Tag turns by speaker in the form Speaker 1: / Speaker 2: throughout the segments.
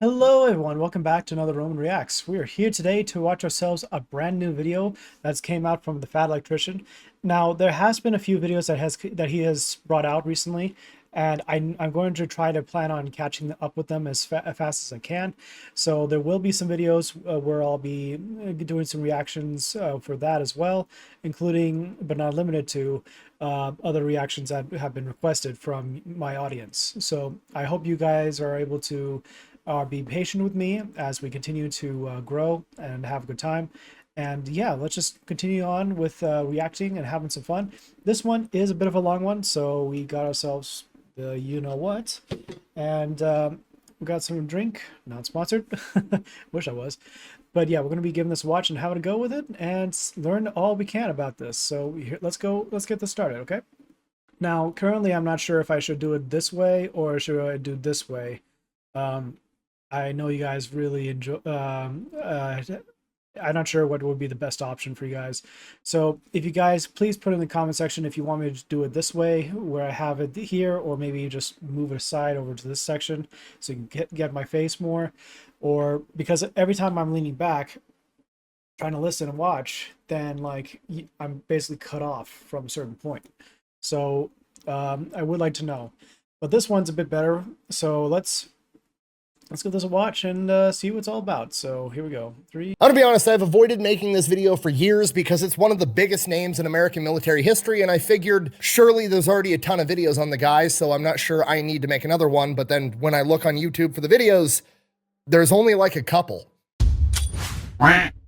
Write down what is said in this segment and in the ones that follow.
Speaker 1: Hello everyone, welcome back to another Roman Reacts. We are here today to watch ourselves a brand new video that's came out from the Fat Electrician. Now, there has been a few videos that he has brought out recently, and I'm going to try to plan on catching up with them as fast as I can. So there will be some videos where I'll be doing some reactions for that as well, including, but not limited to, other reactions that have been requested from my audience. So I hope you guys are able to be patient with me as we continue to grow and have a good time. And yeah, let's just continue on with reacting and having some fun. This one is a bit of a long one, so we got ourselves the you know what, and we got some drink. Not sponsored. Wish I was. But yeah, we're going to be giving this a watch and having a go with it and learn all we can about this. So let's go. Let's get this started, okay? Now, currently, I'm not sure if I should do it this way or should I do this way. Um, I know you guys really enjoy. I'm not sure what would be the best option for you guys. So if you guys please put in the comment section if you want me to do it this way, where I have it here, or maybe you just move it aside over to this section so you can get my face more, or because every time I'm leaning back trying to listen and watch, then like I'm basically cut off from a certain point. So I would like to know, but this one's a bit better. So let's give this a watch and see what it's all about. So here we go. I'm
Speaker 2: gonna be honest, I've avoided making this video for years because it's one of the biggest names in American military history, and I figured surely there's already a ton of videos on the guy, so I'm not sure I need to make another one. But then when I look on YouTube for the videos, there's only like a couple.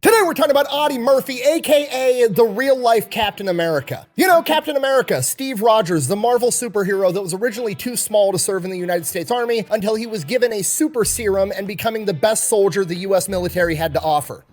Speaker 2: Today we're talking about Audie Murphy, aka the real-life Captain America. You know, Captain America, Steve Rogers, the Marvel superhero that was originally too small to serve in the United States Army until he was given a super serum and becoming the best soldier the US military had to offer.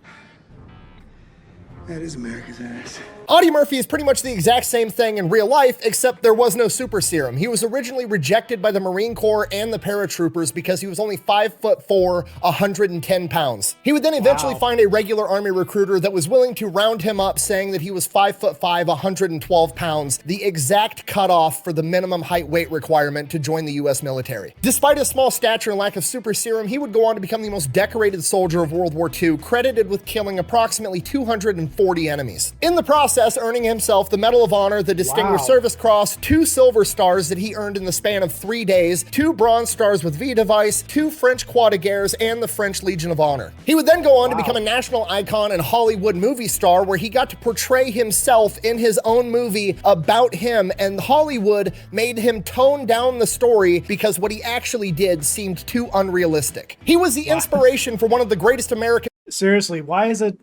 Speaker 3: That is America's ass.
Speaker 2: Audie Murphy is pretty much the exact same thing in real life, except there was no super serum. He was originally rejected by the Marine Corps and the paratroopers because he was only 5'4", 110 pounds. He would then eventually find a regular Army recruiter that was willing to round him up, saying that he was 5'5", 112 pounds, the exact cutoff for the minimum height weight requirement to join the US military. Despite his small stature and lack of super serum, he would go on to become the most decorated soldier of World War II, credited with killing approximately 240 enemies. In the process, earning himself the Medal of Honor, the Distinguished Service Cross, 2 Silver Stars that he earned in the span of 3 days, 2 Bronze Stars with V device, 2 French Croix de Guerre, and the French Legion of Honor. He would then go on to become a national icon and Hollywood movie star, where he got to portray himself in his own movie about him, and Hollywood made him tone down the story because what he actually did seemed too unrealistic. He was the inspiration for one of the greatest American...
Speaker 1: Seriously, why is it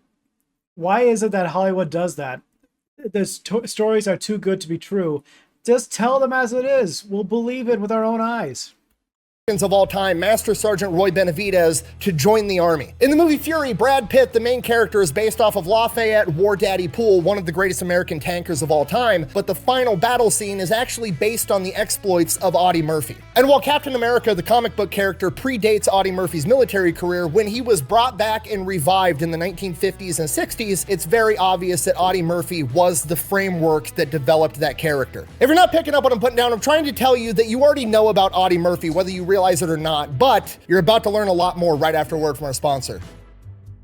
Speaker 1: that Hollywood does that? The stories are too good to be true. Just tell them as it is. We'll believe it with our own eyes.
Speaker 2: Of all time, Master Sergeant Roy Benavidez, to join the Army. In the movie Fury, Brad Pitt, the main character, is based off of Lafayette War Daddy Poole, one of the greatest American tankers of all time, but the final battle scene is actually based on the exploits of Audie Murphy. And while Captain America, the comic book character, predates Audie Murphy's military career, when he was brought back and revived in the 1950s and 60s, it's very obvious that Audie Murphy was the framework that developed that character. If you're not picking up what I'm putting down, I'm trying to tell you that you already know about Audie Murphy, whether you realize it or not, but you're about to learn a lot more right after a word from our sponsor.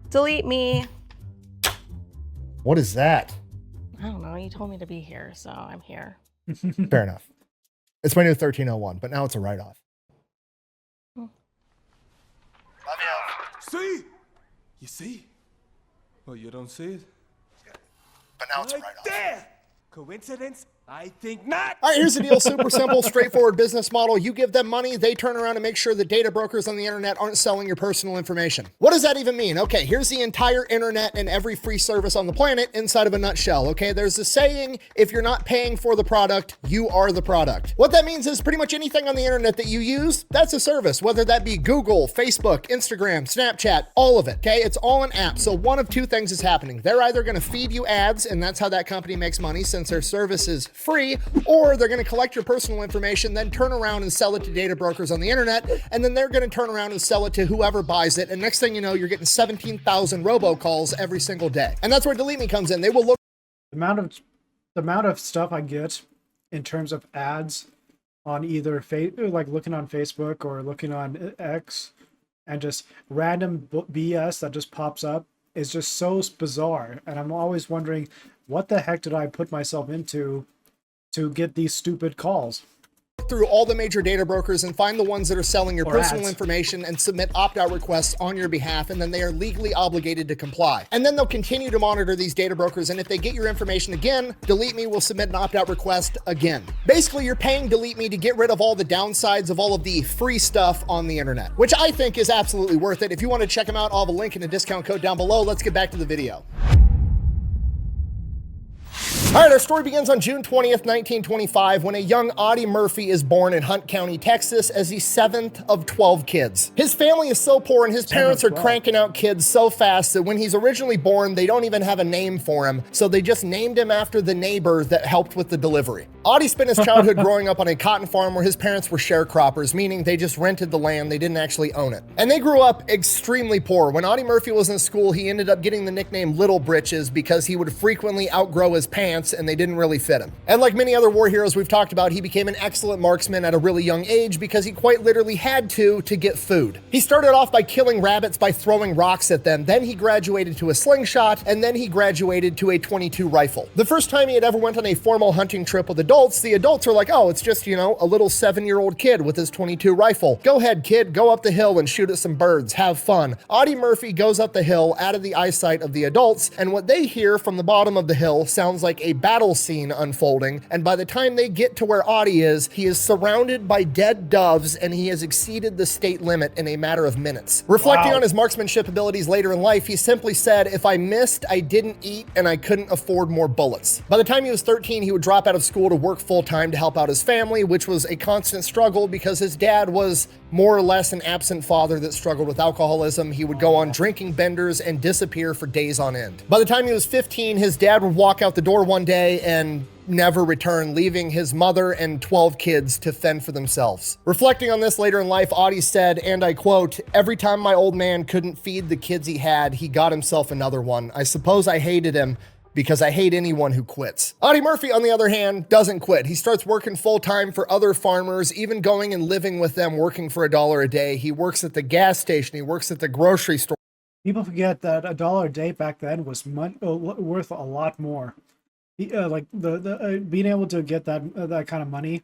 Speaker 4: Delete me.
Speaker 2: What is that?
Speaker 4: I don't know. You told me to be here, so I'm here.
Speaker 2: Fair enough. It's my new 1301, but now it's a write-off.
Speaker 4: Hmm.
Speaker 2: Love you.
Speaker 3: See? You see? Oh, you don't see it?
Speaker 2: But now it's a write-off.
Speaker 3: There! Coincidence? I think not.
Speaker 2: All right, here's the deal. Super simple, straightforward business model. You give them money, they turn around and make sure that data brokers on the internet aren't selling your personal information. What does that even mean? Okay, here's the entire internet and every free service on the planet inside of a nutshell, okay? There's a saying, if you're not paying for the product, you are the product. What that means is pretty much anything on the internet that you use, that's a service, whether that be Google, Facebook, Instagram, Snapchat, all of it, okay? It's all an app. So one of two things is happening. They're either gonna feed you ads, and that's how that company makes money since their service is free, or they're going to collect your personal information, then turn around and sell it to data brokers on the internet, and then they're going to turn around and sell it to whoever buys it, and next thing you know, you're getting 17,000 robocalls every single day. And that's where Delete Me comes in. They will look...
Speaker 1: The amount of stuff I get in terms of ads on either like looking on Facebook or looking on X and just random BS that just pops up is just so bizarre. And I'm always wondering, what the heck did I put myself into to get these stupid calls?
Speaker 2: Through all the major data brokers and find the ones that are selling your
Speaker 1: Or
Speaker 2: personal
Speaker 1: ads.
Speaker 2: information and submit opt-out requests on your behalf, and then they are legally obligated to comply. And then they'll continue to monitor these data brokers, and if they get your information again, Delete Me will submit an opt-out request again. Basically, you're paying Delete Me to get rid of all the downsides of all of the free stuff on the internet, which I think is absolutely worth it. If you want to check them out, I'll have a link and a discount code down below. Let's get back to the video. All right, our story begins on June 20th, 1925, when a young Audie Murphy is born in Hunt County, Texas, as the 7th of 12 kids. His family is so poor and his parents are cranking out kids so fast that when he's originally born, they don't even have a name for him, so they just named him after the neighbor that helped with the delivery. Audie spent his childhood growing up on a cotton farm where his parents were sharecroppers, meaning they just rented the land, they didn't actually own it. And they grew up extremely poor. When Audie Murphy was in school, he ended up getting the nickname Little Britches because he would frequently outgrow his pants and they didn't really fit him. And like many other war heroes we've talked about, he became an excellent marksman at a really young age because he quite literally had to get food. He started off by killing rabbits by throwing rocks at them, then he graduated to a slingshot, and then he graduated to a .22 rifle. The first time he had ever went on a formal hunting trip with adults, the adults are like, oh, it's just, you know, a little 7-year-old kid with his .22 rifle. Go ahead, kid, go up the hill and shoot at some birds, have fun. Audie Murphy goes up the hill out of the eyesight of the adults, and what they hear from the bottom of the hill sounds like a battle scene unfolding, and by the time they get to where Audie is, he is surrounded by dead doves and he has exceeded the state limit in a matter of minutes. Reflecting on his marksmanship abilities later in life, he simply said, if I missed, I didn't eat and I couldn't afford more bullets. By the time he was 13, he would drop out of school to work full-time to help out his family, which was a constant struggle because his dad was more or less an absent father that struggled with alcoholism. He would go on drinking benders and disappear for days on end. By the time he was 15, his dad would walk out the door one day and never return, leaving his mother and 12 kids to fend for themselves. Reflecting on this later in life, Audie said, and I quote, every time my old man couldn't feed the kids he had, he got himself another one. I suppose I hated him because I hate anyone who quits. Audie Murphy, on the other hand, doesn't quit. He starts working full-time for other farmers, even going and living with them, working for $1 a day. He works at the gas station. He works at the grocery store.
Speaker 1: People forget that $1 a day back then was worth a lot more. Like being able to get that kind of money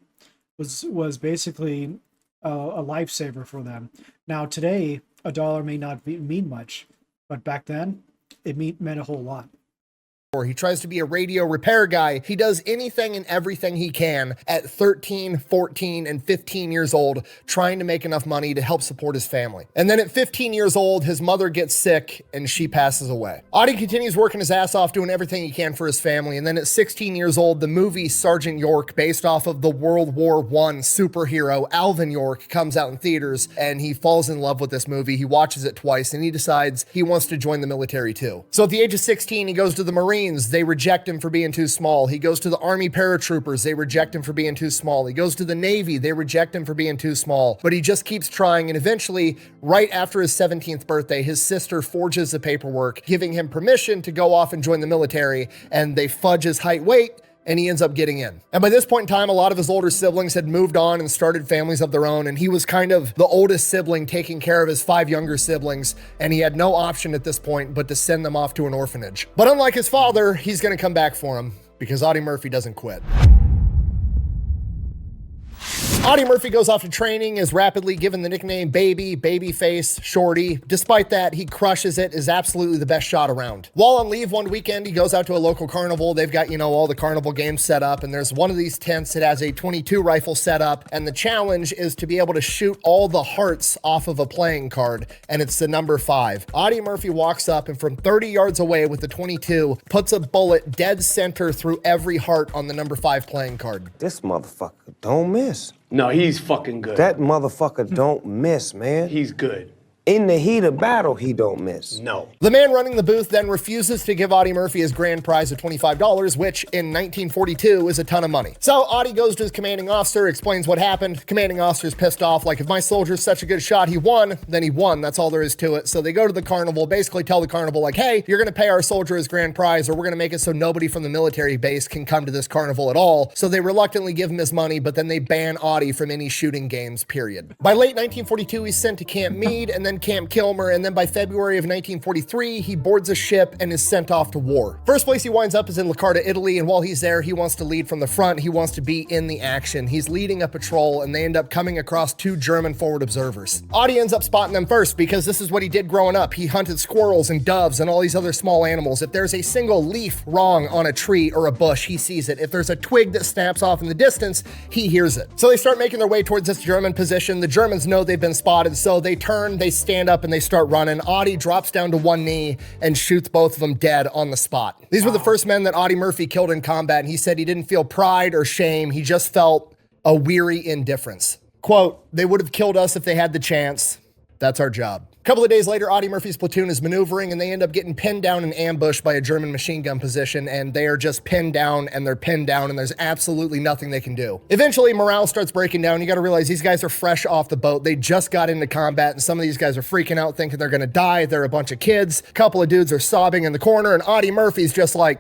Speaker 1: was basically a lifesaver for them. Now today, $1 may not mean much, but back then it meant a whole lot.
Speaker 2: He tries to be a radio repair guy. He does anything and everything he can at 13, 14, and 15 years old, trying to make enough money to help support his family. And then at 15 years old, his mother gets sick and she passes away. Audie continues working his ass off, doing everything he can for his family. And then at 16 years old, the movie Sergeant York, based off of the World War I superhero Alvin York, comes out in theaters, and he falls in love with this movie. He watches it twice and he decides he wants to join the military too. So at the age of 16, he goes to the Marines. They reject him for being too small. He goes to the Army paratroopers. They reject him for being too small. He goes to the Navy. They reject him for being too small. But he just keeps trying, and eventually, right after his 17th birthday, his sister forges the paperwork, giving him permission to go off and join the military, and they fudge his height, weight, and he ends up getting in. And by this point in time, a lot of his older siblings had moved on and started families of their own, and he was kind of the oldest sibling taking care of his 5 younger siblings, and he had no option at this point but to send them off to an orphanage. But unlike his father, he's gonna come back for him because Audie Murphy doesn't quit. Audie Murphy goes off to training, is rapidly given the nickname Baby, Babyface, Shorty. Despite that, he crushes it, is absolutely the best shot around. While on leave one weekend, he goes out to a local carnival. They've got, you know, all the carnival games set up, and there's one of these tents that has a .22 rifle set up, and the challenge is to be able to shoot all the hearts off of a playing card, and it's the number 5. Audie Murphy walks up and from 30 yards away with the .22, puts a bullet dead center through every heart on the number 5 playing card.
Speaker 5: This motherfucker don't miss.
Speaker 6: No, he's fucking good.
Speaker 5: That motherfucker don't miss, man.
Speaker 6: He's good.
Speaker 5: In the heat of battle, he don't miss.
Speaker 6: No.
Speaker 2: The man running the booth then refuses to give Audie Murphy his grand prize of $25, which in 1942 is a ton of money. So Audie goes to his commanding officer, explains what happened. Commanding officer's pissed off, like, if my soldier's such a good shot, he won, then he won. That's all there is to it. So they go to the carnival, basically tell the carnival, like, hey, you're gonna pay our soldier his grand prize, or we're gonna make it so nobody from the military base can come to this carnival at all. So they reluctantly give him his money, but then they ban Audie from any shooting games, period. By late 1942, he's sent to Camp Meade, and then command Camp Kilmer, and then by February of 1943, he boards a ship and is sent off to war. First place he winds up is in Locarno, Italy, and while he's there, he wants to lead from the front. He wants to be in the action. He's leading a patrol, and they end up coming across 2 German forward observers. Audie ends up spotting them first because this is what he did growing up. He hunted squirrels and doves and all these other small animals. If there's a single leaf wrong on a tree or a bush, he sees it. If there's a twig that snaps off in the distance, he hears it. So they start making their way towards this German position. The Germans know they've been spotted, so they turn, they stand up, and they start running. Audie drops down to one knee and shoots both of them dead on the spot. These were the first men that Audie Murphy killed in combat, and he said he didn't feel pride or shame. He just felt a weary indifference. Quote, "They would have killed us if they had the chance. That's our job." A couple of days later, Audie Murphy's platoon is maneuvering, and they end up getting pinned down and ambushed by a German machine gun position, and they are just pinned down, and they're pinned down, and there's absolutely nothing they can do. Eventually, morale starts breaking down. You got to realize these guys are fresh off the boat. They just got into combat, and some of these guys are freaking out, thinking they're going to die. They're a bunch of kids. A couple of dudes are sobbing in the corner, and Audie Murphy's just like,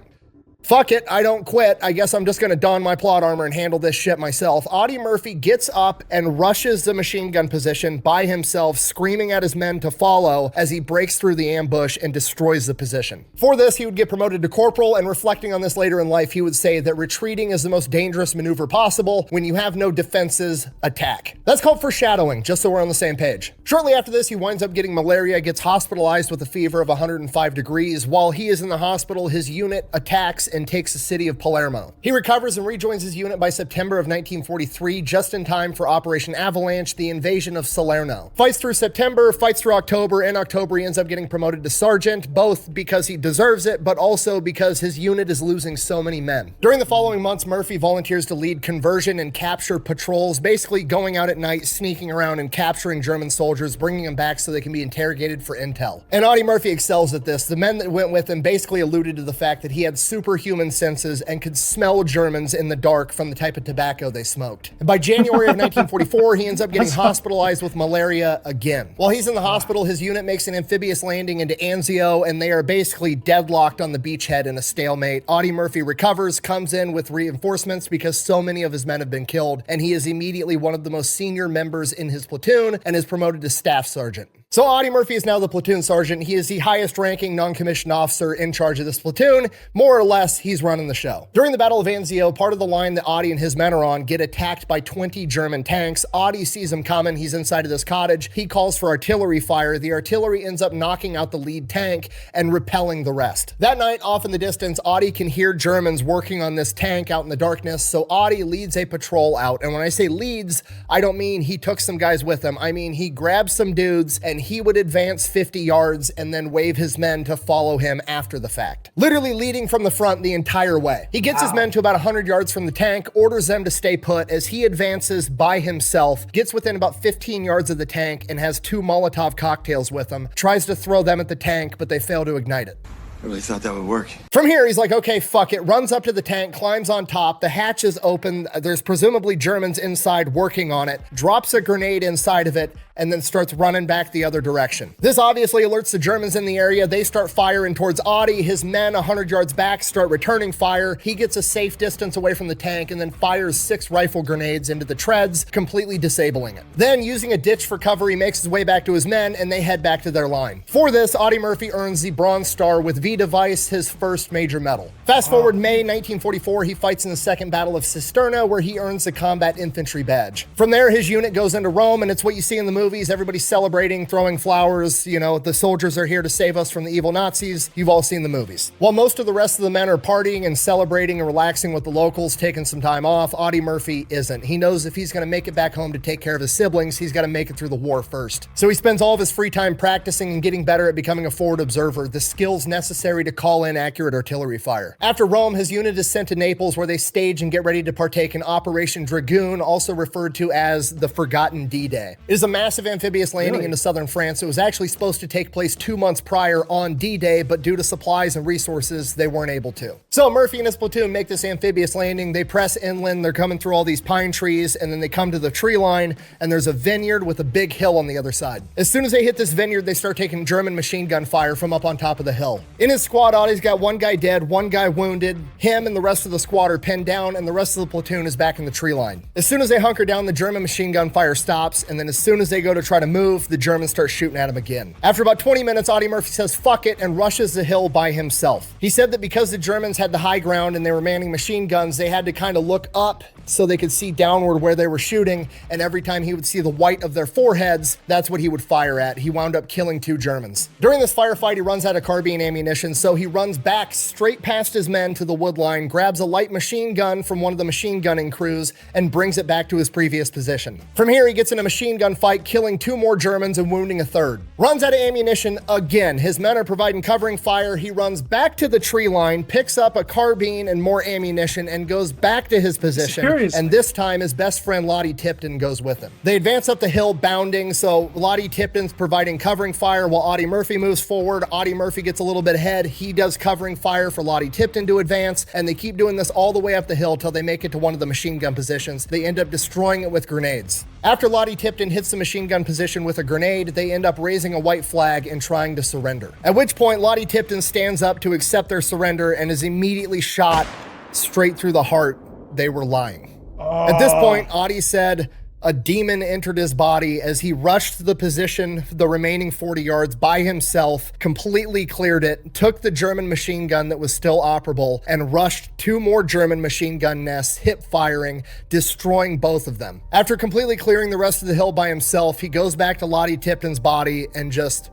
Speaker 2: fuck it, I don't quit. I guess I'm just gonna don my plot armor and handle this shit myself. Audie Murphy gets up and rushes the machine gun position by himself, screaming at his men to follow as he breaks through the ambush and destroys the position. For this, he would get promoted to corporal, and reflecting on this later in life, he would say that retreating is the most dangerous maneuver possible. When you have no defenses, attack. That's called foreshadowing, just so we're on the same page. Shortly after this, he winds up getting malaria, gets hospitalized with a fever of 105 degrees. While he is in the hospital, his unit attacks and takes the city of Palermo. He recovers and rejoins his unit by September of 1943, just in time for Operation Avalanche, the invasion of Salerno. Fights through September, fights through October. In October, he ends up getting promoted to sergeant, both because he deserves it, but also because his unit is losing so many men. During the following months, Murphy volunteers to lead conversion and capture patrols, basically going out at night, sneaking around and capturing German soldiers, bringing them back so they can be interrogated for intel. And Audie Murphy excels at this. The men that went with him basically alluded to the fact that he had superhuman senses and could smell Germans in the dark from the type of tobacco they smoked. And by January of 1944, he ends up getting hospitalized with malaria again. While he's in the hospital, his unit makes an amphibious landing into Anzio, and they are basically deadlocked on the beachhead in a stalemate. Audie Murphy recovers, comes in with reinforcements because so many of his men have been killed, and he is immediately one of the most senior members in his platoon and is promoted to staff sergeant. So Audie Murphy is now the platoon sergeant. He is the highest ranking non-commissioned officer in charge of this platoon. More or less, he's running the show. During the Battle of Anzio, part of the line that Audie and his men are on get attacked by 20 German tanks. Audie sees them coming. He's inside of this cottage. He calls for artillery fire. The artillery ends up knocking out the lead tank and repelling the rest. That night, off in the distance, Audie can hear Germans working on this tank out in the darkness, so Audie leads a patrol out. And when I say leads, I don't mean he took some guys with him. I mean he grabbed some dudes and he would advance 50 yards and then wave his men to follow him after the fact. Literally leading from the front the entire way. He gets his men to about 100 yards from the tank, orders them to stay put as he advances by himself, gets within about 15 yards of the tank and has 2 Molotov cocktails with him, tries to throw them at the tank, but they fail to ignite it.
Speaker 3: I really thought that would work.
Speaker 2: From here, he's like, okay, fuck it, runs up to the tank, climbs on top, the hatch is open, there's presumably Germans inside working on it, drops a grenade inside of it, and then starts running back the other direction. This obviously alerts the Germans in the area. They start firing towards Audie. His men 100 yards back start returning fire. He gets a safe distance away from the tank and then fires 6 rifle grenades into the treads, completely disabling it. Then, using a ditch for cover, he makes his way back to his men and they head back to their line. For this, Audie Murphy earns the Bronze Star with V device, his first major medal. Fast forward May 1944, he fights in the Second Battle of Cisterna, where he earns the Combat Infantry Badge. From there, his unit goes into Rome, and it's what you see in the movies. Everybody's celebrating, throwing flowers, you know, the soldiers are here to save us from the evil Nazis. You've all seen the movies. While most of the rest of the men are partying and celebrating and relaxing with the locals, taking some time off, Audie Murphy isn't. He knows if he's going to make it back home to take care of his siblings, he's got to make it through the war first. So he spends all of his free time practicing and getting better at becoming a forward observer, the skills necessary to call in accurate artillery fire. After Rome, his unit is sent to Naples, where they stage and get ready to partake in Operation Dragoon, also referred to as the Forgotten D-Day. It is a massive amphibious landing into southern France. It was actually supposed to take place 2 months prior on D-Day, but due to supplies and resources, they weren't able to. So Murphy and his platoon make this amphibious landing. They press inland. They're coming through all these pine trees, and then they come to the tree line, and there's a vineyard with a big hill on the other side. As soon as they hit this vineyard, they start taking German machine gun fire from up on top of the hill. In his squad, Audie's got 1 guy dead, 1 guy wounded. Him and the rest of the squad are pinned down, and the rest of the platoon is back in the tree line. As soon as they hunker down, the German machine gun fire stops, and then as soon as they go go to try to move, the Germans start shooting at him again. After about 20 minutes, Audie Murphy says fuck it and rushes the hill by himself. He said that because the Germans had the high ground and they were manning machine guns, they had to kind of look up so they could see downward where they were shooting, and every time he would see the white of their foreheads, that's what he would fire at. He wound up killing 2 Germans. During this firefight, he runs out of carbine ammunition, so he runs back straight past his men to the wood line, grabs a light machine gun from one of the machine gunning crews, and brings it back to his previous position. From here, he gets in a machine gun fight, killing 2 more Germans and wounding a 3rd. Runs out of ammunition again. His men are providing covering fire. He runs back to the tree line, picks up a carbine and more ammunition, and goes back to his position.
Speaker 1: Seriously?
Speaker 2: And this time, his best friend Lottie Tipton goes with him. They advance up the hill bounding, so Lottie Tipton's providing covering fire while Audie Murphy moves forward. Audie Murphy gets a little bit ahead. He does covering fire for Lottie Tipton to advance, and they keep doing this all the way up the hill till they make it to one of the machine gun positions. They end up destroying it with grenades. After Lottie Tipton hits the machine gun position with a grenade, they end up raising a white flag and trying to surrender. At which point, Lottie Tipton stands up to accept their surrender and is immediately shot straight through the heart. They were lying. At this point, Audie said a demon entered his body as he rushed to the position the remaining 40 yards by himself, completely cleared it, took the German machine gun that was still operable, and rushed 2 more German machine gun nests, hip firing, destroying both of them. After completely clearing the rest of the hill by himself, he goes back to Lottie Tipton's body and just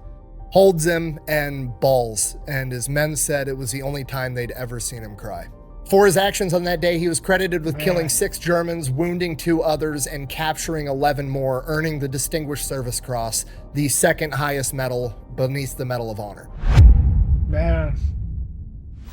Speaker 2: holds him and bawls. And his men said it was the only time they'd ever seen him cry. For his actions on that day, he was credited with killing 6 Germans, wounding 2 others, and capturing 11 more, earning the Distinguished Service Cross, the 2nd highest medal beneath the Medal of Honor.
Speaker 1: Man.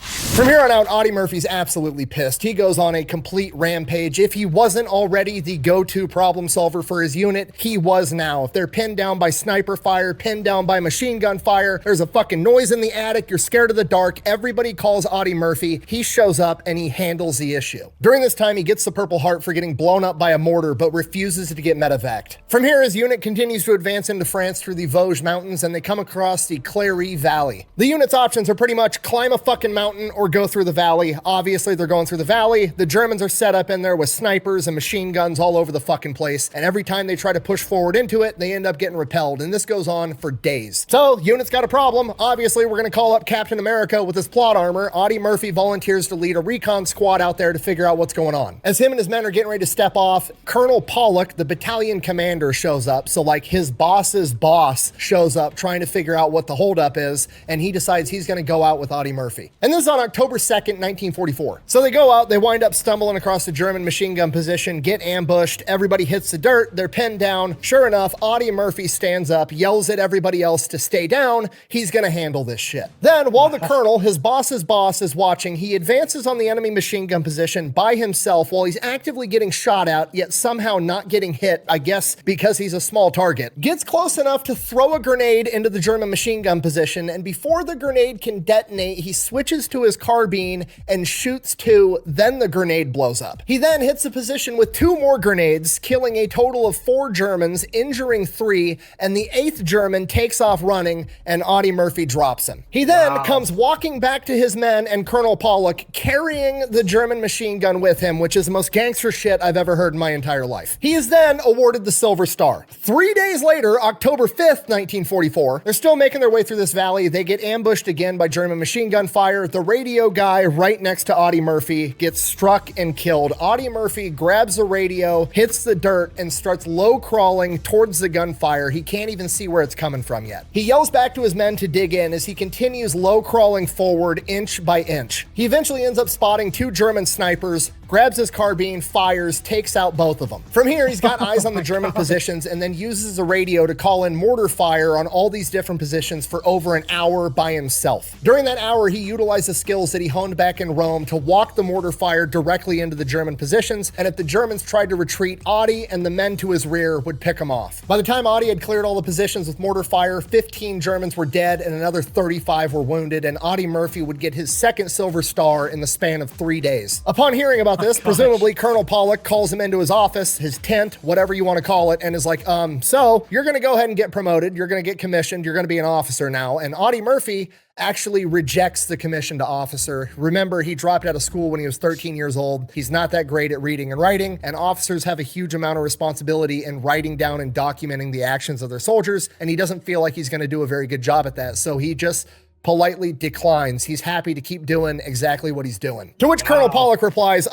Speaker 2: From here on out, Audie Murphy's absolutely pissed. He goes on a complete rampage. If he wasn't already the go-to problem solver for his unit, he was now. If they're pinned down by sniper fire, pinned down by machine gun fire, there's a fucking noise in the attic, you're scared of the dark, everybody calls Audie Murphy. He shows up and he handles the issue. During this time, he gets the Purple Heart for getting blown up by a mortar, but refuses to get medevaced. From here, his unit continues to advance into France through the Vosges Mountains, and they come across the Cléry Valley. The unit's options are pretty much climb a fucking mountain or go through the valley. Obviously, they're going through the valley. The Germans are set up in there with snipers and machine guns all over the fucking place, and every time they try to push forward into it, they end up getting repelled, and this goes on for days. So, unit's got a problem. Obviously, we're gonna call up Captain America with his plot armor. Audie Murphy volunteers to lead a recon squad out there to figure out what's going on. As him and his men are getting ready to step off, Colonel Pollock, the battalion commander, shows up. So, like, his boss's boss shows up trying to figure out what the holdup is, and he decides he's gonna go out with Audie Murphy. And this is on October 2nd, 1944. So they go out, they wind up stumbling across the German machine gun position, get ambushed, everybody hits the dirt, they're pinned down. Sure enough, Audie Murphy stands up, yells at everybody else to stay down. He's gonna handle this shit. Then, while the colonel, his boss's boss, is watching, he advances on the enemy machine gun position by himself while he's actively getting shot at, yet somehow not getting hit, I guess because he's a small target. Gets close enough to throw a grenade into the German machine gun position, and before the grenade can detonate, he switches to his carbine and shoots 2, then the grenade blows up. He then hits the position with 2 more grenades, killing a total of 4 Germans, injuring 3, and the 8th German takes off running, and Audie Murphy drops him. He then comes walking back to his men and Colonel Pollock, carrying the German machine gun with him, which is the most gangster shit I've ever heard in my entire life. He is then awarded the Silver Star. 3 days later, October 5th, 1944, they're still making their way through this valley. They get ambushed again by German machine gun fire. The radio guy right next to Audie Murphy gets struck and killed. Audie Murphy grabs the radio, hits the dirt, and starts low crawling towards the gunfire. He can't even see where it's coming from yet. He yells back to his men to dig in as he continues low crawling forward inch by inch. He eventually ends up spotting 2 German snipers, grabs his carbine, fires, takes out both of them. From here, he's got eyes on the German positions and then uses a radio to call in mortar fire on all these different positions for over an hour by himself. During that hour, he utilized the skills that he honed back in Rome to walk the mortar fire directly into the German positions, and if the Germans tried to retreat, Audie and the men to his rear would pick him off. By the time Audie had cleared all the positions with mortar fire, 15 Germans were dead and another 35 were wounded, and Audie Murphy would get his 2nd Silver Star in the span of 3 days. Upon hearing about this. Presumably, Colonel Pollock calls him into his office, his tent, whatever you want to call it, and is like, so you're going to go ahead and get promoted. You're going to get commissioned. You're going to be an officer now. And Audie Murphy actually rejects the commission to officer. Remember, he dropped out of school when he was 13 years old. He's not that great at reading and writing, and officers have a huge amount of responsibility in writing down and documenting the actions of their soldiers, and he doesn't feel like he's going to do a very good job at that. So he just politely declines. He's happy to keep doing exactly what he's doing. To which Colonel Pollock replies,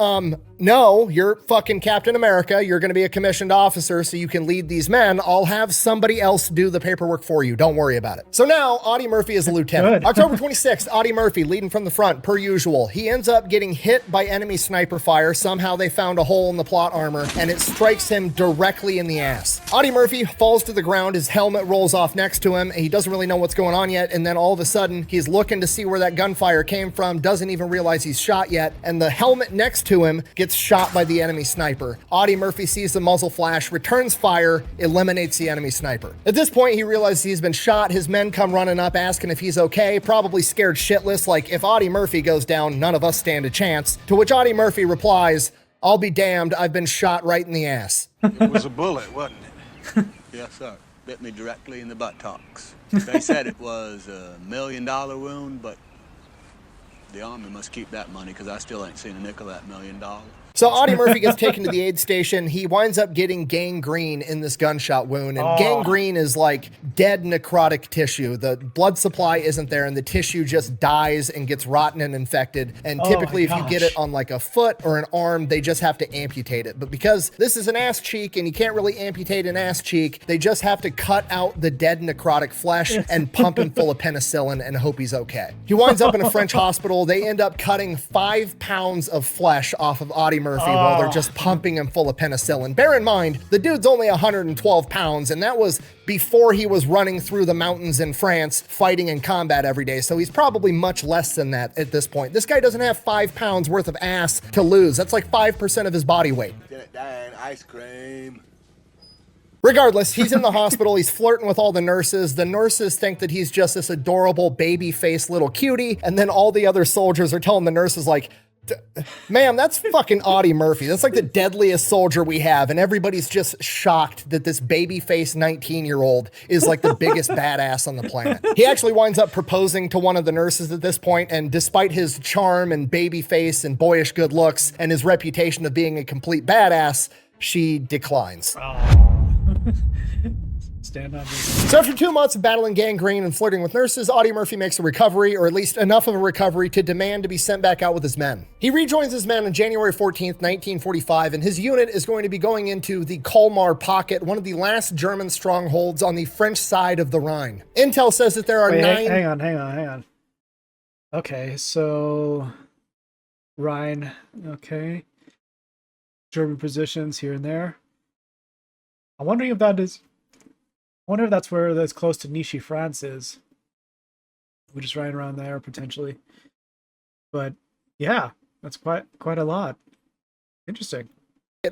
Speaker 2: no, you're fucking Captain America. You're going to be a commissioned officer so you can lead these men. I'll have somebody else do the paperwork for you. Don't worry about it. So now Audie Murphy is a lieutenant. October 26th, Audie Murphy leading from the front, per usual. He ends up getting hit by enemy sniper fire. Somehow they found a hole in the plot armor and it strikes him directly in the ass. Audie Murphy falls to the ground. His helmet rolls off next to him. He doesn't really know what's going on yet. And then all of a sudden he's looking to see where that gunfire came from, doesn't even realize he's shot yet. And the helmet next to him gets shot by the enemy sniper. Audie Murphy sees the muzzle flash, returns fire, eliminates the enemy sniper. At this point, he realizes he's been shot. His men come running up asking if he's okay, probably scared shitless, like if Audie Murphy goes down, none of us stand a chance. To which Audie Murphy replies, I'll be damned, I've been shot right in the ass.
Speaker 6: It was a bullet, wasn't it? Yes, sir. Bit me directly in the buttocks. They said it was $1 million wound, but the Army must keep that money because I still ain't seen a nickel of that $1 million.
Speaker 2: So Audie Murphy gets taken to the aid station. He winds up getting gangrene in this gunshot wound. And gangrene is like dead necrotic tissue. The blood supply isn't there and the tissue just dies and gets rotten and infected. And typically if you get it on like a foot or an arm, they just have to amputate it. But because this is an ass cheek and you can't really amputate an ass cheek, they just have to cut out the dead necrotic flesh and pump him full of penicillin and hope he's okay. He winds up in a French hospital. They end up cutting 5 pounds of flesh off of Audie Murphy while they're just pumping him full of penicillin. Bear in mind, the dude's only 112 pounds, and that was before he was running through the mountains in France, fighting in combat every day, so he's probably much less than that at this point. This guy doesn't have 5 pounds worth of ass to lose. That's like 5% of his body weight.
Speaker 6: Ice cream.
Speaker 2: Regardless, he's in the hospital. He's flirting with all the nurses. The nurses think that he's just this adorable baby-faced little cutie, and then all the other soldiers are telling the nurses like, ma'am, that's fucking Audie Murphy. That's like the deadliest soldier we have. And everybody's just shocked that this baby-faced 19-year-old is like the biggest badass on the planet. He actually winds up proposing to one of the nurses at this point, and despite his charm and baby face and boyish good looks and his reputation of being a complete badass, she declines.
Speaker 1: Stand on this.
Speaker 2: So after 2 months of battling gangrene and flirting with nurses, Audie Murphy makes a recovery, or at least enough of a recovery to demand to be sent back out with his men. He rejoins his men on January 14th, 1945, and his unit is going to be going into the Colmar Pocket, one of the last German strongholds on the French side of the Rhine. Intel says that there are
Speaker 1: Hang on. Okay, so Rhine, okay. German positions here and there. I'm wondering if that's where that's close to Vichy, France is. We're just riding around there potentially. But yeah, that's quite a lot. Interesting.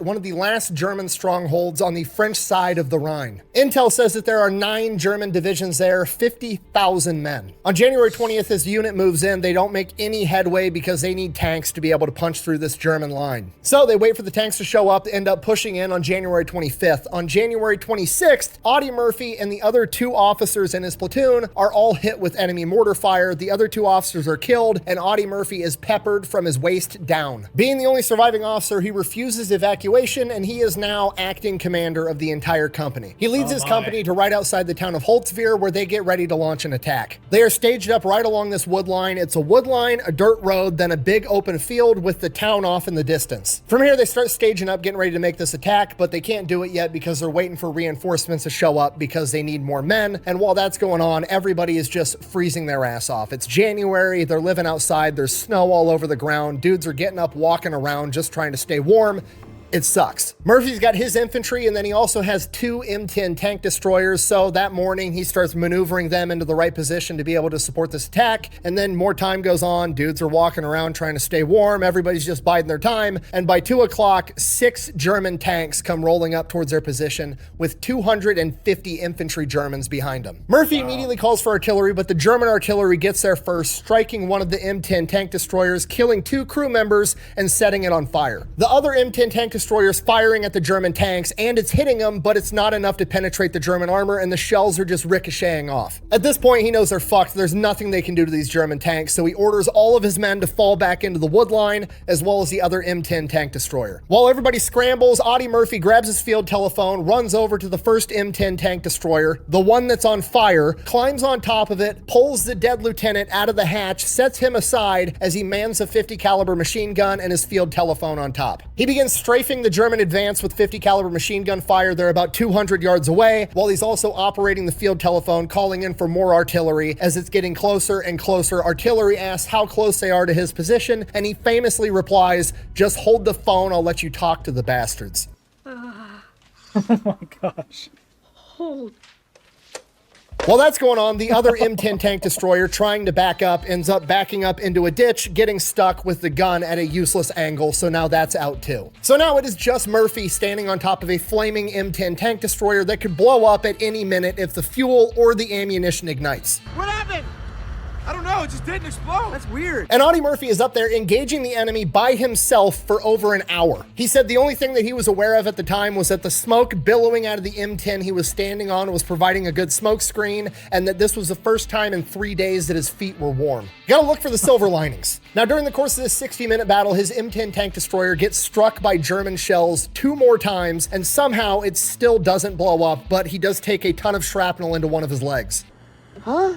Speaker 2: One of the last German strongholds on the French side of the Rhine. Intel says that there are 9 German divisions there, 50,000 men. On January 20th, as the unit moves in, they don't make any headway because they need tanks to be able to punch through this German line. So they wait for the tanks to show up, end up pushing in on January 25th. On January 26th, Audie Murphy and the other 2 officers in his platoon are all hit with enemy mortar fire. The other 2 officers are killed, and Audie Murphy is peppered from his waist down. Being the only surviving officer, he refuses evacuation, and he is now acting commander of the entire company. He leads his company to right outside the town of Holtz, where they get ready to launch an attack. They are staged up right along this wood line. It's a wood line, a dirt road, then a big open field with the town off in the distance. From here, they start staging up, getting ready to make this attack, but they can't do it yet because they're waiting for reinforcements to show up because they need more men. And while that's going on, everybody is just freezing their ass off. It's January, they're living outside, there's snow all over the ground, dudes are getting up, walking around, just trying to stay warm. It sucks. Murphy's got his infantry, and then he also has 2 M10 tank destroyers, so that morning he starts maneuvering them into the right position to be able to support this attack, and then more time goes on, dudes are walking around trying to stay warm, everybody's just biding their time, and by 2 o'clock, 6 German tanks come rolling up towards their position with 250 infantry Germans behind them. Murphy immediately calls for artillery, but the German artillery gets there first, striking one of the M10 tank destroyers, killing 2 crew members, and setting it on fire. The other M10 tank destroyers firing at the German tanks, and it's hitting them, but it's not enough to penetrate the German armor, and the shells are just ricocheting off. At this point, he knows they're fucked. There's nothing they can do to these German tanks, so he orders all of his men to fall back into the wood line, as well as the other M10 tank destroyer. While everybody scrambles, Audie Murphy grabs his field telephone, runs over to the first M10 tank destroyer, the one that's on fire, climbs on top of it, pulls the dead lieutenant out of the hatch, sets him aside as he mans a 50 caliber machine gun and his field telephone on top. He begins strafing the German advance with 50 caliber machine gun fire. They're about 200 yards away, while he's also operating the field telephone, calling in for more artillery. As it's getting closer and closer, artillery asks how close they are to his position, and he famously replies, "Just hold the phone, I'll let you talk to the bastards."
Speaker 1: Oh my gosh.
Speaker 2: While that's going on, the other M10 tank destroyer trying to back up ends up backing up into a ditch, getting stuck with the gun at a useless angle, so now that's out too. So now it is just Murphy standing on top of a flaming M10 tank destroyer that could blow up at any minute if the fuel or the ammunition ignites.
Speaker 3: What happened? I don't know, it just didn't explode. That's weird.
Speaker 2: And Audie Murphy is up there engaging the enemy by himself for over an hour. He said the only thing that he was aware of at the time was that the smoke billowing out of the M10 he was standing on was providing a good smoke screen, and that this was the first time in 3 days that his feet were warm. You gotta look for the silver linings. Now, during the course of this 60-minute battle, his M10 tank destroyer gets struck by German shells 2 more times, and somehow it still doesn't blow up, but he does take a ton of shrapnel into one of his legs.
Speaker 5: Huh?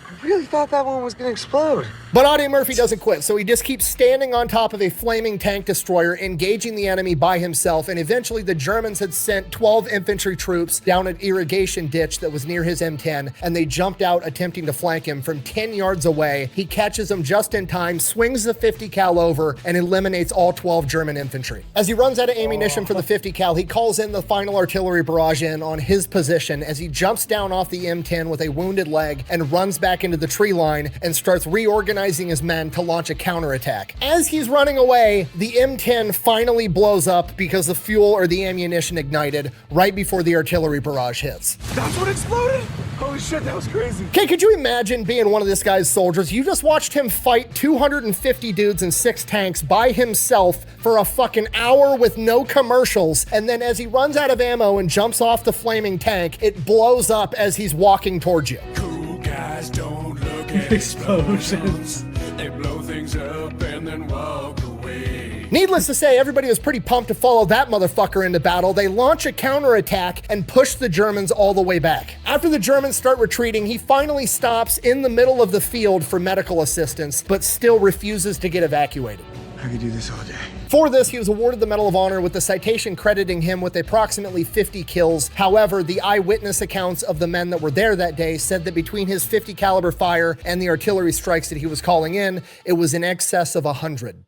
Speaker 5: I really thought that one was gonna explode.
Speaker 2: But Audie Murphy doesn't quit, so he just keeps standing on top of a flaming tank destroyer, engaging the enemy by himself, and eventually the Germans had sent 12 infantry troops down an irrigation ditch that was near his M10, and they jumped out attempting to flank him from 10 yards away. He catches them just in time, swings the 50 cal over, and eliminates all 12 German infantry. As he runs out of ammunition for the 50 cal, he calls in the final artillery barrage in on his position as he jumps down off the M10 with a wounded leg and runs back into the tree line and starts reorganizing his men to launch a counterattack. As he's running away, the M10 finally blows up because the fuel or the ammunition ignited right before the artillery barrage hits.
Speaker 3: That's what exploded? Holy shit, that was crazy.
Speaker 2: Okay, could you imagine being one of this guy's soldiers? You just watched him fight 250 dudes and 6 tanks by himself for a fucking hour with no commercials, and then as he runs out of ammo and jumps off the flaming tank, it blows up as he's walking towards you.
Speaker 3: Cool guys don't look at
Speaker 1: Explosions.
Speaker 3: They blow things up and then walk away.
Speaker 2: Needless to say, everybody was pretty pumped to follow that motherfucker into battle. They launch a counterattack and push the Germans all the way back. After the Germans start retreating, he finally stops in the middle of the field for medical assistance, but still refuses to get evacuated.
Speaker 3: I could do this all day.
Speaker 2: For this, he was awarded the Medal of Honor with the citation crediting him with approximately 50 kills. However, the eyewitness accounts of the men that were there that day said that between his 50 caliber fire and the artillery strikes that he was calling in, it was in excess of 100.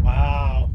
Speaker 1: Wow.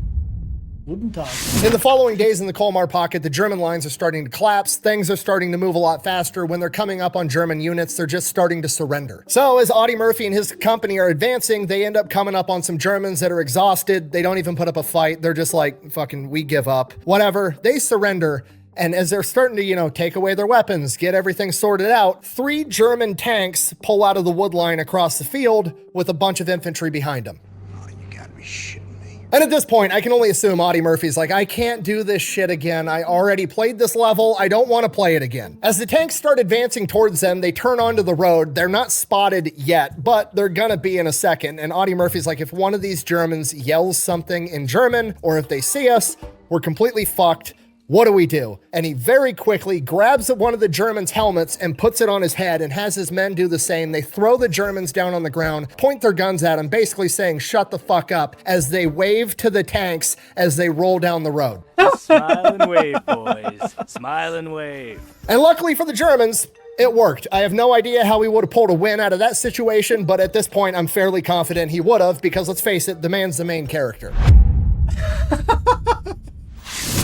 Speaker 1: Wouldn't talk.
Speaker 2: In the following days in the Colmar pocket, the German lines are starting to collapse. Things are starting to move a lot faster. When they're coming up on German units, they're just starting to surrender. So as Audie Murphy and his company are advancing, they end up coming up on some Germans that are exhausted. They don't even put up a fight. They're just like, fucking, we give up. Whatever. They surrender. And as they're starting to, take away their weapons, get everything sorted out, 3 German tanks pull out of the wood line across the field with a bunch of infantry behind them.
Speaker 5: Oh, you gotta be shitting me.
Speaker 2: And at this point, I can only assume Audie Murphy's like, I can't do this shit again. I already played this level. I don't want to play it again. As the tanks start advancing towards them, they turn onto the road. They're not spotted yet, but they're gonna be in a second. And Audie Murphy's like, if one of these Germans yells something in German, or if they see us, we're completely fucked. What do we do? And he very quickly grabs one of the Germans' helmets and puts it on his head and has his men do the same. They throw the Germans down on the ground, point their guns at him, basically saying, shut the fuck up, as they wave to the tanks as they roll down the road.
Speaker 7: Smile and wave, boys. Smile and wave.
Speaker 2: And luckily for the Germans, it worked. I have no idea how he would have pulled a win out of that situation, but at this point, I'm fairly confident he would have, because let's face it, the man's the main character.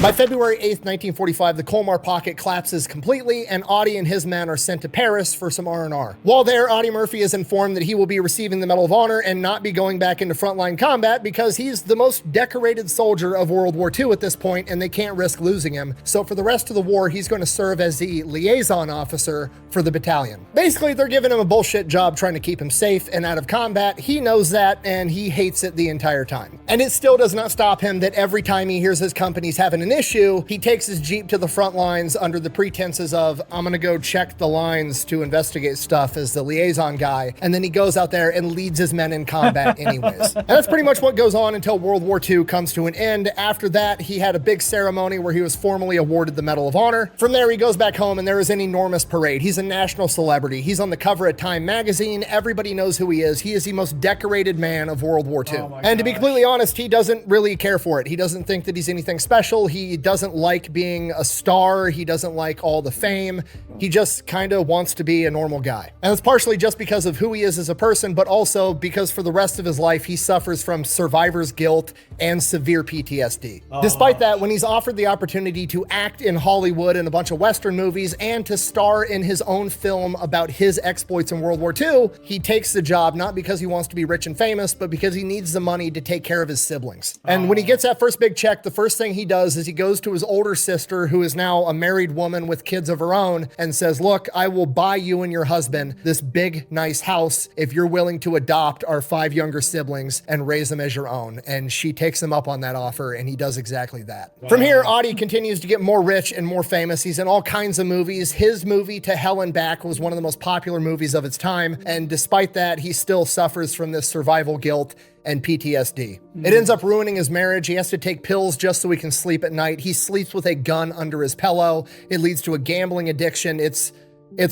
Speaker 2: By February 8th, 1945, the Colmar pocket collapses completely, and Audie and his men are sent to Paris for some R&R. While there, Audie Murphy is informed that he will be receiving the Medal of Honor and not be going back into frontline combat because he's the most decorated soldier of World War II at this point, and they can't risk losing him. So for the rest of the war, he's going to serve as the liaison officer for the battalion. Basically, they're giving him a bullshit job trying to keep him safe and out of combat. He knows that, and he hates it the entire time. And it still does not stop him that every time he hears his company's having an issue, he takes his Jeep to the front lines under the pretenses of, I'm gonna go check the lines to investigate stuff as the liaison guy, and then he goes out there and leads his men in combat anyways. And that's pretty much what goes on until World War II comes to an end. After that, he had a big ceremony where he was formally awarded the Medal of Honor. From there, he goes back home and there is an enormous parade. He's a national celebrity. He's on the cover of Time magazine. Everybody knows who he is. He is the most decorated man of World War II. And to be completely honest, he doesn't really care for it. He doesn't think that he's anything special. He doesn't like being a star. He doesn't like all the fame. He just kind of wants to be a normal guy. And it's partially just because of who he is as a person, but also because for the rest of his life, he suffers from survivor's guilt and severe PTSD. Despite that, when he's offered the opportunity to act in Hollywood in a bunch of Western movies and to star in his own film about his exploits in World War II, he takes the job not because he wants to be rich and famous, but because he needs the money to take care of his siblings. And when he gets that first big check, the first thing he does is he goes to his older sister, who is now a married woman with kids of her own, and says, look, I will buy you and your husband this big, nice house if you're willing to adopt our 5 younger siblings and raise them as your own. And she takes him up on that offer, and he does exactly that. From here, Audie continues to get more rich and more famous. He's in all kinds of movies. His movie To Hell and Back was one of the most popular movies of its time, and despite that, he still suffers from this survival guilt and PTSD. It ends up ruining his marriage. He has to take pills just so he can sleep at night. He sleeps with a gun under his pillow. It leads to a gambling addiction. It's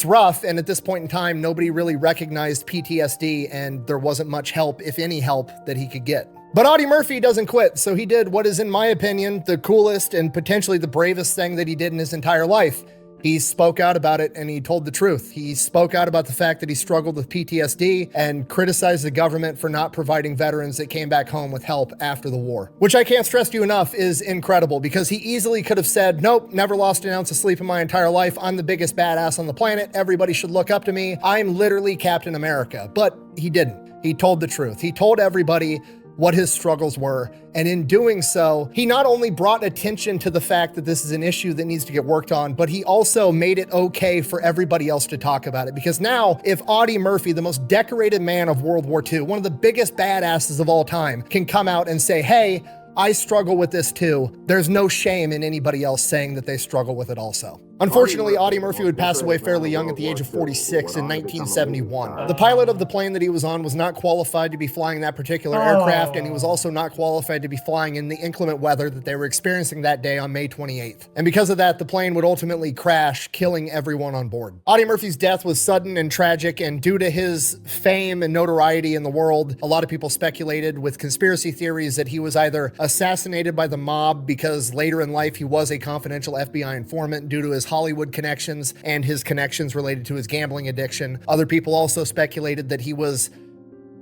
Speaker 2: rough, and at this point in time, nobody really recognized PTSD, and there wasn't much help, if any help, that he could get. But Audie Murphy doesn't quit, so he did what is, in my opinion, the coolest and potentially the bravest thing that he did in his entire life. He spoke out about it, and he told the truth. He spoke out about the fact that he struggled with PTSD and criticized the government for not providing veterans that came back home with help after the war. Which I can't stress to you enough is incredible, because he easily could have said, nope, never lost an ounce of sleep in my entire life. I'm the biggest badass on the planet. Everybody should look up to me. I'm literally Captain America. But he didn't. He told the truth. He told everybody what his struggles were. And in doing so, he not only brought attention to the fact that this is an issue that needs to get worked on, but he also made it okay for everybody else to talk about it. Because now, if Audie Murphy, the most decorated man of World War II, one of the biggest badasses of all time, can come out and say, hey, I struggle with this too, there's no shame in anybody else saying that they struggle with it also. Unfortunately, Audie Murphy would pass away fairly young at the age of 46 in 1971. The pilot of the plane that he was on was not qualified to be flying that particular aircraft, and he was also not qualified to be flying in the inclement weather that they were experiencing that day on May 28th. And because of that, the plane would ultimately crash, killing everyone on board. Audie Murphy's death was sudden and tragic, and due to his fame and notoriety in the world, a lot of people speculated with conspiracy theories that he was either assassinated by the mob because later in life he was a confidential FBI informant due to his Hollywood connections and his connections related to his gambling addiction. Other people also speculated that he was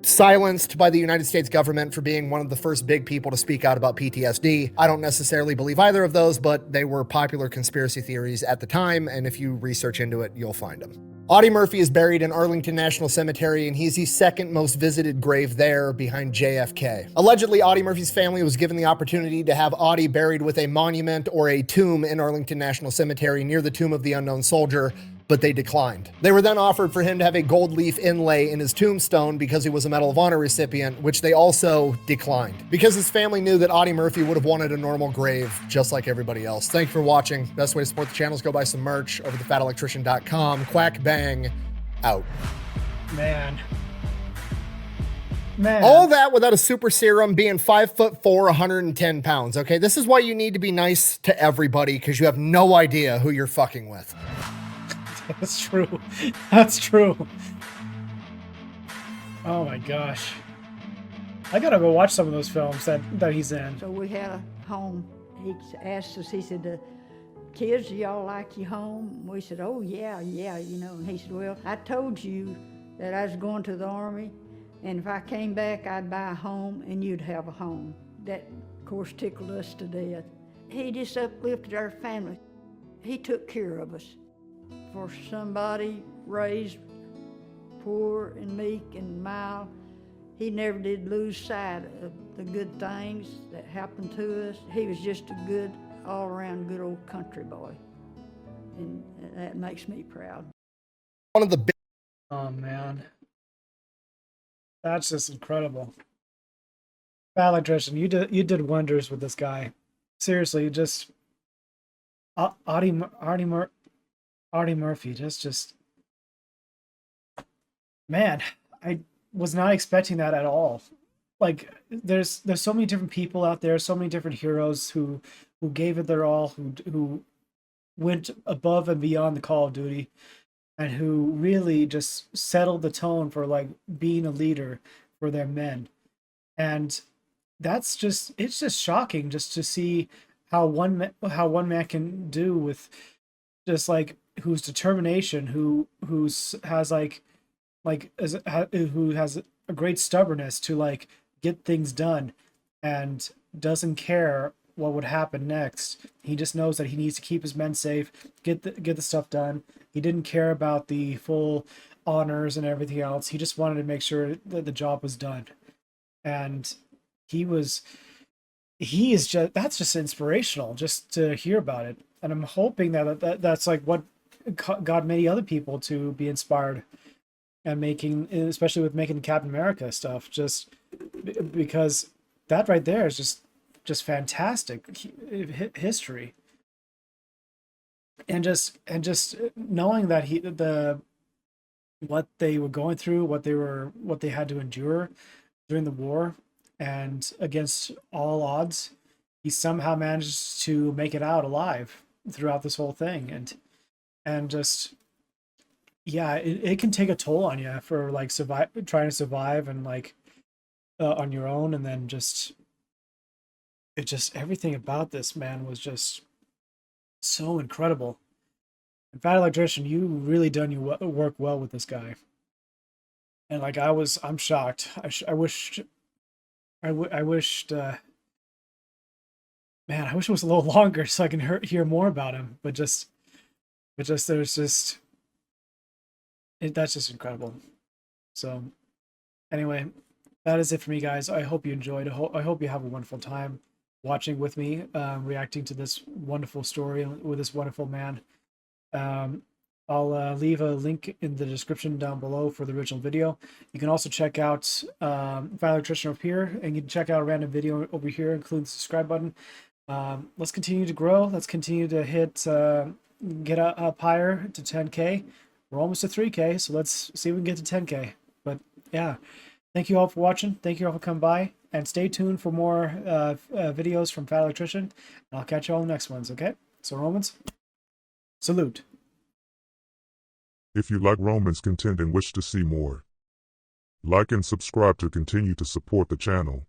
Speaker 2: silenced by the United States government for being one of the first big people to speak out about PTSD. I don't necessarily believe either of those, but they were popular conspiracy theories at the time, and if you research into it, you'll find them. Audie Murphy is buried in Arlington National Cemetery, and he's the second most visited grave there behind JFK. Allegedly, Audie Murphy's family was given the opportunity to have Audie buried with a monument or a tomb in Arlington National Cemetery near the tomb of the unknown soldier, but they declined. They were then offered for him to have a gold leaf inlay in his tombstone because he was a Medal of Honor recipient, which they also declined. Because his family knew that Audie Murphy would have wanted a normal grave, just like everybody else. Thank you for watching. Best way to support the channel is go buy some merch over at thefatelectrician.com. Quack bang, out.
Speaker 1: Man.
Speaker 2: All that without a super serum, being 5'4", 110 pounds, okay? This is why you need to be nice to everybody, because you have no idea who you're fucking with.
Speaker 1: That's true. That's true. Oh my gosh. I gotta go watch some of those films that he's in.
Speaker 8: So we had a home. He asked us, he said, kids, do y'all like your home? We said, oh yeah, you know. And he said, well, I told you that I was going to the Army, and if I came back, I'd buy a home and you'd have a home. That, of course, tickled us to death. He just uplifted our family. He took care of us. For somebody raised poor and meek and mild, he never did lose sight of the good things that happened to us. He was just a good, all-around good old country boy. And that makes me proud.
Speaker 2: One of the big
Speaker 1: Oh man, that's just incredible. Fat Electrician, you did wonders with this guy. Seriously, just Audie Murphy, just man, I was not expecting that at all. Like there's so many different people out there, so many different heroes who gave it their all, who went above and beyond the call of duty, and who really just settled the tone for like being a leader for their men. And it's just shocking just to see how one man can do with just like whose determination, who has who has a great stubbornness to like get things done and doesn't care what would happen next. He just knows that he needs to keep his men safe, get the stuff done. He didn't care about the full honors and everything else. He just wanted to make sure that the job was done. And that's just inspirational just to hear about it. And I'm hoping that's like what got many other people to be inspired and especially with making Captain America stuff, just because that right there is just fantastic history. And just knowing that what they were going through, what they had to endure during the war, and against all odds, he somehow managed to make it out alive throughout this whole thing. And just, yeah, it can take a toll on you for like trying to survive and like on your own. And then everything about this man was just so incredible. And Fat Electrician, you really done your work well with this guy. And like I'm shocked. I wished, man, I wish it was a little longer so I can hear more about him. But that's just incredible. So anyway, that is it for me, guys. I hope you enjoyed. I hope you have a wonderful time watching with me, reacting to this wonderful story with this wonderful man. I'll leave a link in the description down below for the original video. You can also check out Fat Electrician up here, and you can check out a random video over here, including the subscribe button. Let's continue to grow. Let's continue to get up higher to 10K. We're almost to 3K, so let's see if we can get to 10K. But yeah, thank you all for watching. Thank you all for coming by, and stay tuned for more videos from Fat Electrician. And I'll catch you all in the next ones, okay? So Romans, salute.
Speaker 9: If you like Romans content and wish to see more, like and subscribe to continue to support the channel.